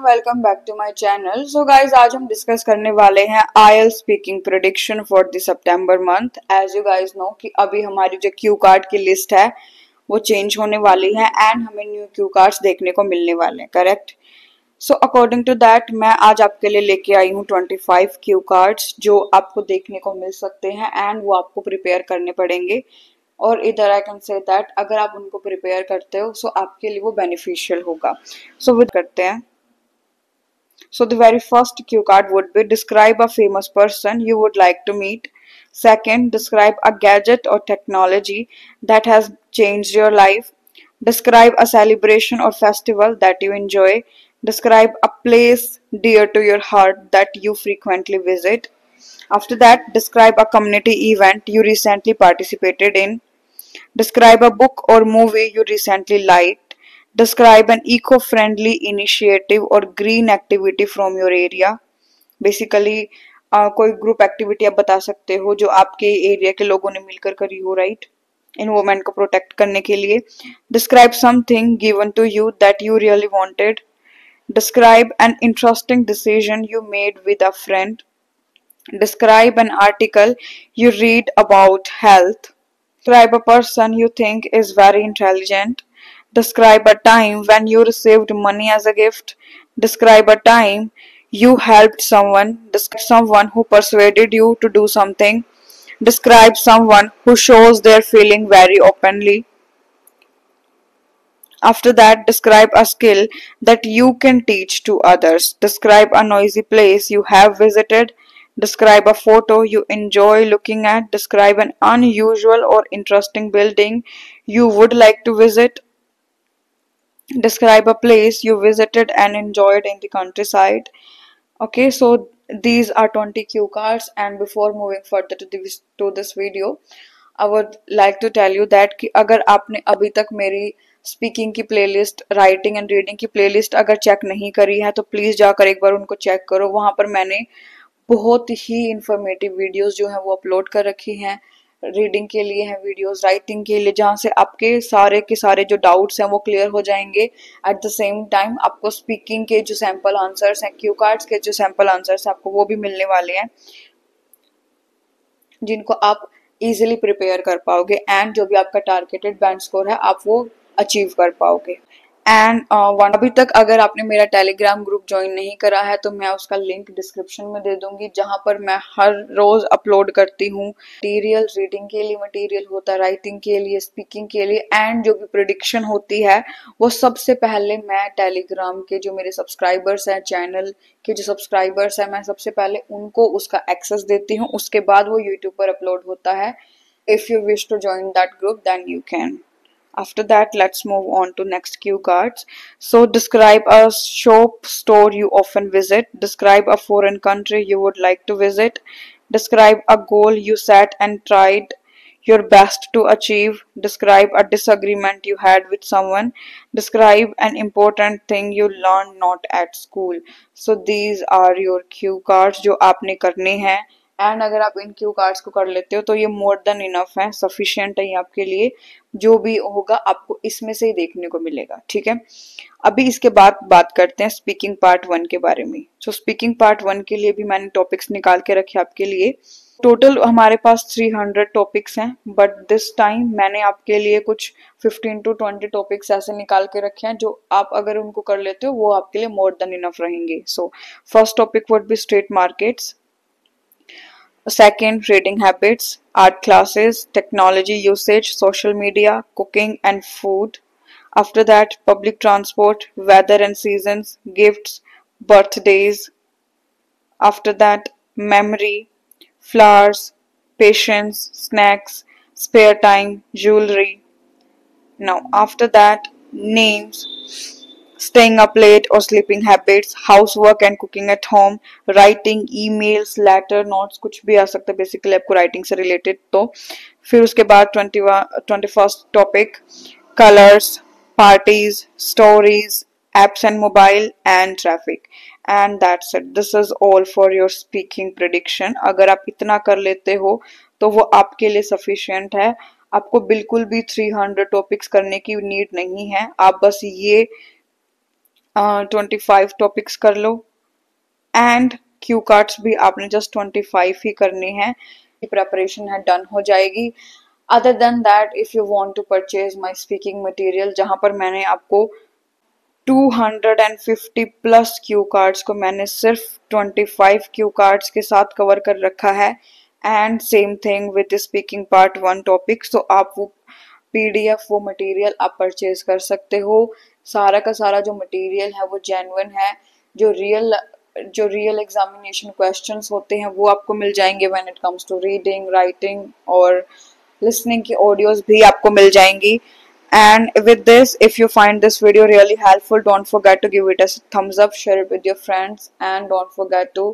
Welcome back to my channel. So guys आज हम discuss करने वाले हैं IELTS speaking prediction for the सितंबर month. As you guys know कि अभी हमारी जो क्यू कार्ड की लिस्ट है वो चेंज होने वाली है एंड हमें न्यू क्यू कार्ड्स देखने को मिलने वाले हैं, correct. So according to that मैं आज आपके लिए लेके आई हूँ 25 क्यू कार्ड्स जो आपको देखने को मिल सकते हैं एंड वो आपको प्रिपेयर करने पड़ेंगे। और इधर आई कैन से दैट अगर आप उनको प्रिपेयर करते हो सो आपके लिए वो बेनिफिशियल होगा। सो विद करते हैं। So the very first cue card would be describe a famous person you would like to meet. Second, describe a gadget or technology that has changed your life. Describe a celebration or festival that you enjoy. Describe a place dear to your heart that you frequently visit. After that, describe a community event you recently participated in. Describe a book or movie you recently liked. Describe an eco-friendly initiative or green activity from your area. Basically कोई group activity आप बता सकते हो जो आपके area के लोगों ने मिलकर करी हो, राइट, इन्वायरमेंट को प्रोटेक्ट करने के लिए. Describe something given to you that you really wanted. Describe an interesting decision you made with a friend. Describe an article you read about health. Describe a person you think is very intelligent. Describe a time when you received money as a gift. Describe a time you helped someone. Describe someone who persuaded you to do something. Describe someone who shows their feeling very openly. After that, describe a skill that you can teach to others. Describe a noisy place you have visited. Describe a photo you enjoy looking at. Describe an unusual or interesting building you would like to visit. Describe a place you visited and enjoyed in the countryside. Okay, so these are 20 cue cards, and before moving further to this video, I would like to tell you that कि अगर आपने अभी तक मेरी speaking की playlist, writing and reading की playlist अगर check नहीं करी है तो प्लीज़ जाकर एक बार उनको चेक करो। वहाँ पर मैंने बहुत ही इंफॉर्मेटिव वीडियोस जो है वो अपलोड कर रखी हैं। रीडिंग के लिए है वीडियोस, राइटिंग के लिए, जहाँ से आपके सारे के सारे जो डाउट्स हैं वो क्लियर हो जाएंगे। एट द सेम टाइम आपको स्पीकिंग के जो सैम्पल आंसर्स हैं, क्यू कार्ड्स के जो सैम्पल आंसर्स हैं, आपको वो भी मिलने वाले हैं जिनको आप इजीली प्रिपेयर कर पाओगे एंड जो भी आपका टारगेटेड बैंड स्कोर है आप वो अचीव कर पाओगे। एंड अभी तक अगर आपने मेरा टेलीग्राम ग्रुप ज्वाइन नहीं करा है तो मैं उसका लिंक डिस्क्रिप्शन में दे दूंगी, जहां पर मैं हर रोज अपलोड करती हूँ मटीरियल। रीडिंग के लिए मटीरियल होता है, राइटिंग के लिए, स्पीकिंग के लिए, एंड जो भी प्रेडिक्शन होती है वो सबसे पहले मैं टेलीग्राम के जो मेरे सब्सक्राइबर्स हैं, चैनल के जो सब्सक्राइबर्स हैं, मैं सबसे पहले उनको उसका एक्सेस देती हूँ। उसके बाद वो यूट्यूब पर अपलोड होता है। If you wish to join that group then you can. After that, let's move on to next cue cards. So describe a shop, store you often visit. Describe a foreign country you would like to visit. Describe a goal you set and tried your best to achieve. Describe a disagreement you had with someone. Describe an important thing you learned not at school. So these are your cue cards जो आपने करने हैं। And अगर आप इन cue cards को कर लेते हो तो ये मोर देन इनफ है, सफिशिएंट है ये आपके लिए। जो भी होगा आपको इसमें से ही देखने को मिलेगा, ठीक है। अभी इसके बाद बात करते हैं स्पीकिंग पार्ट 1 के बारे में। सो स्पीकिंग पार्ट 1 के लिए भी मैंने टॉपिक्स निकाल के रखे आपके लिए। टोटल हमारे पास 300 टॉपिक्स हैं, बट दिस टाइम मैंने आपके लिए कुछ 15 to 20 टॉपिक्स ऐसे निकाल के रखे हैं जो आप अगर उनको कर लेते हो वो आपके लिए मोर देन इनफ रहेंगे। So first topic would be street markets. Second, reading habits, art classes, technology usage, social media, cooking and food. After that, public transport, weather and seasons, gifts, birthdays. After that, memory, flowers, patience, snacks, spare time, jewelry. Now, after that, names, staying up late or sleeping habits, housework and cooking at home, writing, emails, letter, notes, कुछ भी आ सकता है basically आपको writing से related. तो फिर उसके बाद 21st topic, colours, parties, stories, apps and mobile and traffic. And that's it. This is all for your speaking prediction. अगर आप इतना कर लेते हो तो वो आपके लिए सफिशिएंट है। आपको बिल्कुल भी 300 टॉपिक्स करने की नीड नहीं है। आप बस ये 25 टॉपिक्स कर लो एंड क्यू कार्ड्स भी आपने जस्ट 25 ही करनी है, प्रेपरेशन है डन हो जाएगी। Other than that if you want to purchase my speaking material, जहां पर मैंने आपको 250 प्लस क्यू कार्ड्स को मैंने सिर्फ 25 क्यू कार्ड्स के साथ कवर कर रखा है, and same thing with speaking part 1 topic. तो आप वो पीडीएफ, वो मटेरियल आप परचेज कर सकते हो। सारा का सारा जो मटेरियल है वो जेन्युइन है। जो रियल एग्जामिनेशन क्वेश्चंस होते हैं वो आपको मिल जाएंगे when it comes to reading, writing और लिसनिंग की ऑडियोज भी आपको मिल जाएंगी। And with this, if you find this video really helpful, don't forget to give it a thumbs up, share it with your friends, and don't forget to